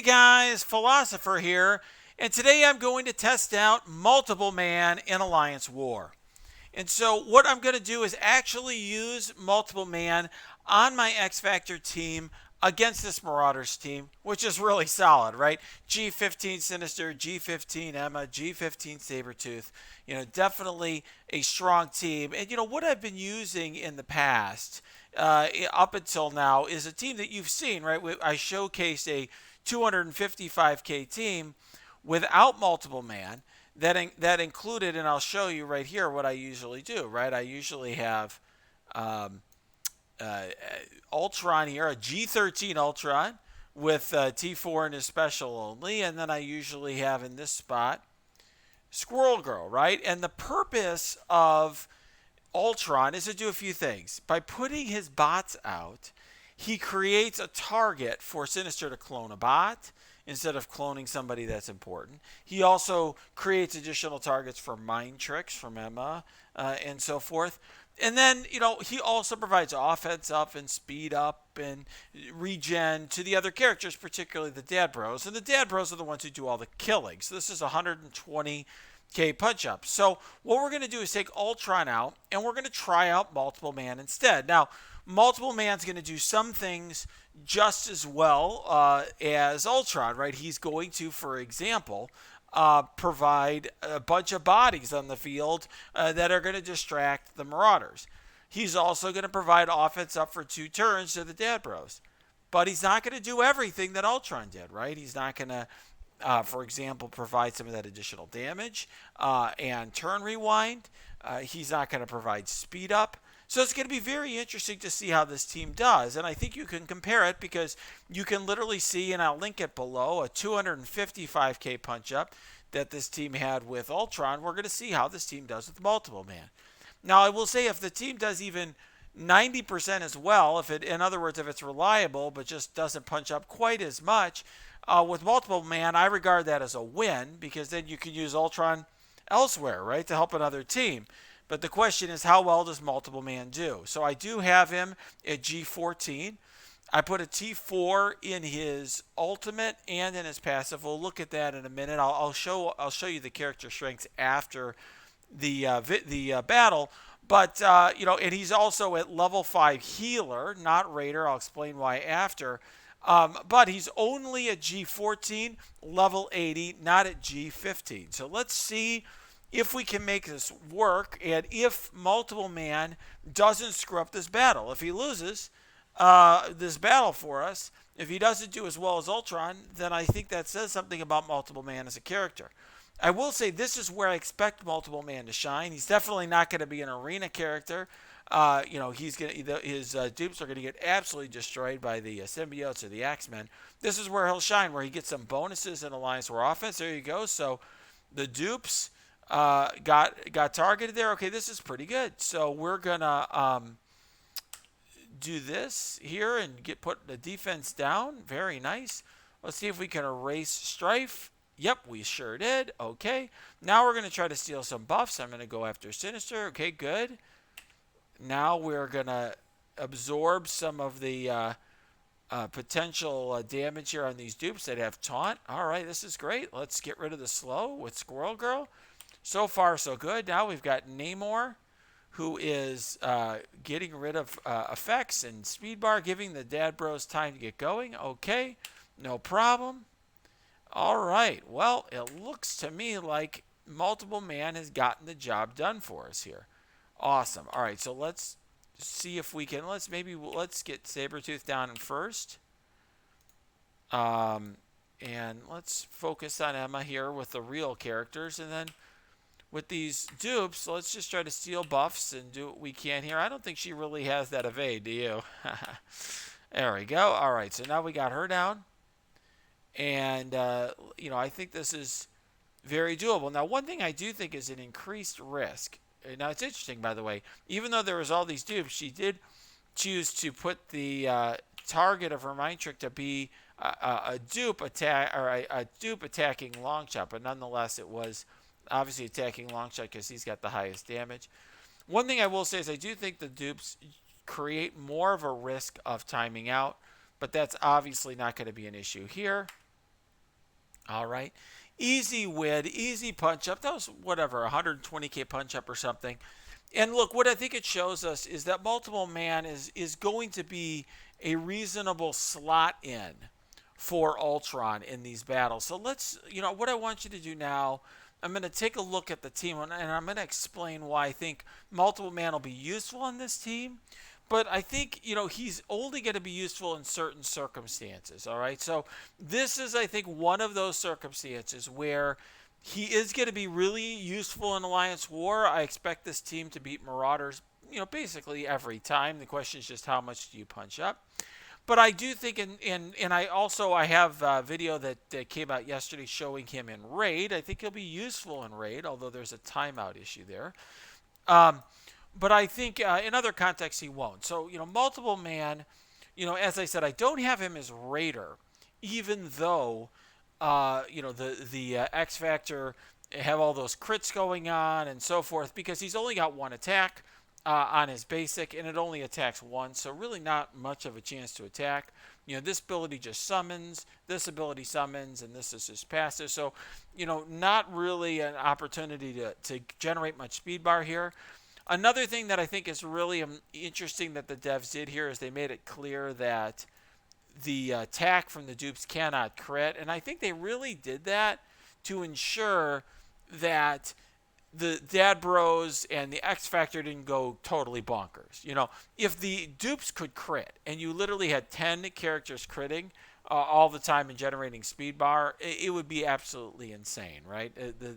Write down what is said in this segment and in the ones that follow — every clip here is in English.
Hey guys, Philosopher here, and today I'm going to test out Multiple Man in Alliance War. And so what I'm going to do is actually use Multiple Man on my X Factor team against this Marauders team, which is really solid, right? G15 Sinister, G15 Emma, G15 Sabretooth. Definitely a strong team. And what I've been using in the past, up until now, is a team that you've seen, right? I showcased a 255K team without Multiple Man that included, and I'll show you right here what I usually do, right? I usually have um, uh, Ultron here, a G13 Ultron with T4 in his special only, and then I usually have in this spot Squirrel Girl, right? And the purpose of Ultron is to do a few things. By putting his bots out, he creates a target for Sinister to clone a bot instead of cloning somebody that's important. He also creates additional targets for mind tricks from Emma and so forth. And then, he also provides offense up and speed up and regen to the other characters, particularly the Dad Bros. And the Dad Bros are the ones who do all the killing. So this is 120K punch up. So what we're going to do is take Ultron out and we're going to try out Multiple Man instead. Now, Multiple Man's going to do some things just as well as Ultron, right? He's going to, for example, provide a bunch of bodies on the field that are going to distract the Marauders. He's also going to provide offense up for 2 turns to the Dad Bros. But he's not going to do everything that Ultron did, right? He's not going to, for example, provide some of that additional damage and turn rewind. He's not going to provide speed up. So it's going to be very interesting to see how this team does. And I think you can compare it because you can literally see, and I'll link it below, a 255K punch up that this team had with Ultron. We're going to see how this team does with Multiple Man. Now, I will say if the team does even 90% as well, in other words, if it's reliable but just doesn't punch up quite as much with Multiple Man, I regard that as a win because then you can use Ultron elsewhere, right, to help another team. But the question is, how well does Multiple Man do? So I do have him at G14. I put a T4 in his ultimate and in his passive. We'll look at that in a minute. I'll show you the character strengths after the battle. But and he's also at level 5 healer, not raider. I'll explain why after. But he's only at G14, level 80, not at G15. So let's see if we can make this work, and if Multiple Man doesn't screw up this battle. If he loses this battle for us, if he doesn't do as well as Ultron, then I think that says something about Multiple Man as a character. I will say this is where I expect Multiple Man to shine. He's definitely not going to be an arena character. His dupes are going to get absolutely destroyed by the symbiotes or the X-Men. This is where he'll shine, where he gets some bonuses in Alliance War offense. There you go. So the dupes got targeted there. Okay, this is pretty good. So we're gonna do this here and put the defense down. Very nice. Let's see if we can erase Strife. Yep, we sure did. Okay, now we're gonna try to steal some buffs. I'm gonna go after Sinister. Okay, good. Now we're gonna absorb some of the potential damage here on these dupes that have taunt. All right, this is great. Let's get rid of the slow with Squirrel Girl. So far, so good. Now we've got Namor, who is getting rid of effects and speed bar, giving the Dad Bros time to get going. Okay, no problem. All right. Well, it looks to me like Multiple Man has gotten the job done for us here. Awesome. All right, so let's see if we can. Let's get Sabretooth down in first. And let's focus on Emma here with the real characters, and then with these dupes, let's just try to steal buffs and do what we can here. I don't think she really has that evade, do you? There we go. All right, so now we got her down. And, I think this is very doable. Now, one thing I do think is an increased risk. Now, it's interesting, by the way. Even though there was all these dupes, she did choose to put the target of her mind trick to be a dupe attack or a dupe attacking Longshot, but nonetheless, it was obviously attacking Longshot because he's got the highest damage. One thing I will say is I do think the dupes create more of a risk of timing out, but that's obviously not going to be an issue here. All right. Easy win, easy punch up. That was whatever, 120K punch up or something. And look, what I think it shows us is that multiple man is going to be a reasonable slot in for Ultron in these battles. So let's, what I want you to do now, I'm going to take a look at the team and I'm going to explain why I think multiple man will be useful on this team. But I think, he's only going to be useful in certain circumstances. All right. So this is, I think, one of those circumstances where he is going to be really useful in Alliance War. I expect this team to beat Marauders, basically every time. The question is just how much do you punch up? But I do think, and I have a video that came out yesterday showing him in raid. I think he'll be useful in raid, although there's a timeout issue there. Um, but I think in other contexts he won't. So multiple man. As I said, I don't have him as raider, even though the X Factor have all those crits going on and so forth, because he's only got one attack on his basic, and it only attacks once, so really not much of a chance to attack. This ability just summons, this ability summons, and this is his passive. So, not really an opportunity to generate much speed bar here. Another thing that I think is really interesting that the devs did here is they made it clear that the attack from the dupes cannot crit, and I think they really did that to ensure that the Dad Bros and the X Factor didn't go totally bonkers. If the dupes could crit and you literally had 10 characters critting all the time and generating speed bar, it would be absolutely insane, right?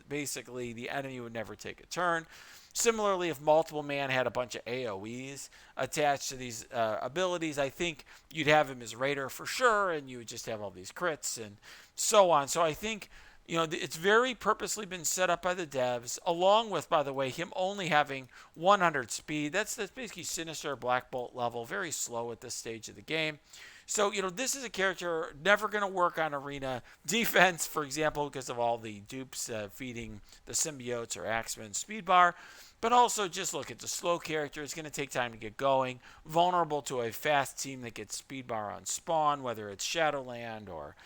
Basically, the enemy would never take a turn. Similarly, if multiple man had a bunch of AoEs attached to these abilities, I think you'd have him as Raider for sure, and you would just have all these crits and so on. So I think it's very purposely been set up by the devs, along with, by the way, him only having 100 speed. That's basically Sinister Black Bolt level, very slow at this stage of the game. So, this is a character never going to work on arena defense, for example, because of all the dupes feeding the symbiotes or Axemen speed bar. But also, just look, it's a slow character. It's going to take time to get going. Vulnerable to a fast team that gets speed bar on spawn, whether it's Shadowland or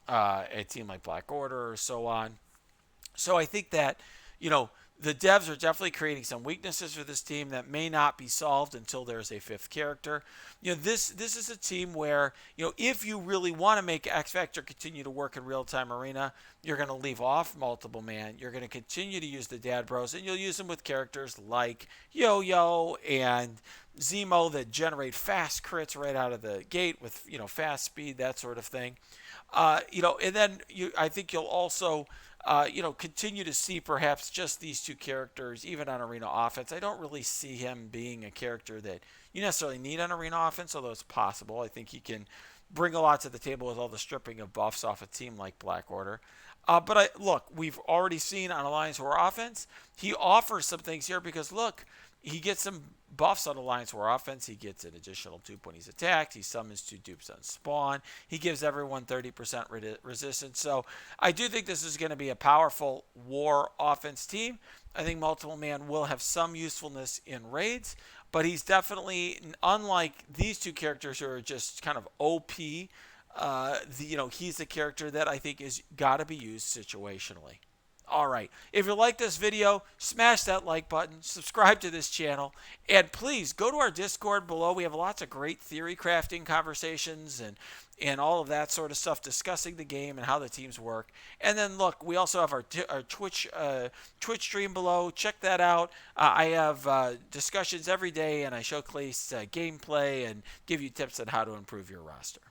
a team like Black Order or so on. So I think that, the devs are definitely creating some weaknesses for this team that may not be solved until there's a fifth character. This is a team where, if you really want to make X Factor continue to work in real-time arena, you're going to leave off multiple man. You're going to continue to use the Dad Bros, and you'll use them with characters like Yo-Yo and Zemo that generate fast crits right out of the gate with, fast speed, that sort of thing. And then I think you'll also continue to see perhaps just these two characters, even on arena offense. I don't really see him being a character that you necessarily need on arena offense, although it's possible. I think he can bring a lot to the table with all the stripping of buffs off a team like Black Order. But look, we've already seen on Alliance War offense, he offers some things here because, look, he gets some buffs on Alliance War offense. He gets an additional dupe when he's attacked. He summons 2 dupes on spawn. He gives everyone 30% resistance. So I do think this is going to be a powerful war offense team. I think multiple man will have some usefulness in raids, but he's definitely, unlike these two characters who are just kind of OP, he's a character that I think is got to be used situationally. All right. If you like this video, smash that like button, subscribe to this channel, and please go to our Discord below. We have lots of great theory crafting conversations and all of that sort of stuff, discussing the game and how the teams work. And then look, we also have our Twitch stream below. Check that out. I have discussions every day, and I showcase gameplay and give you tips on how to improve your roster.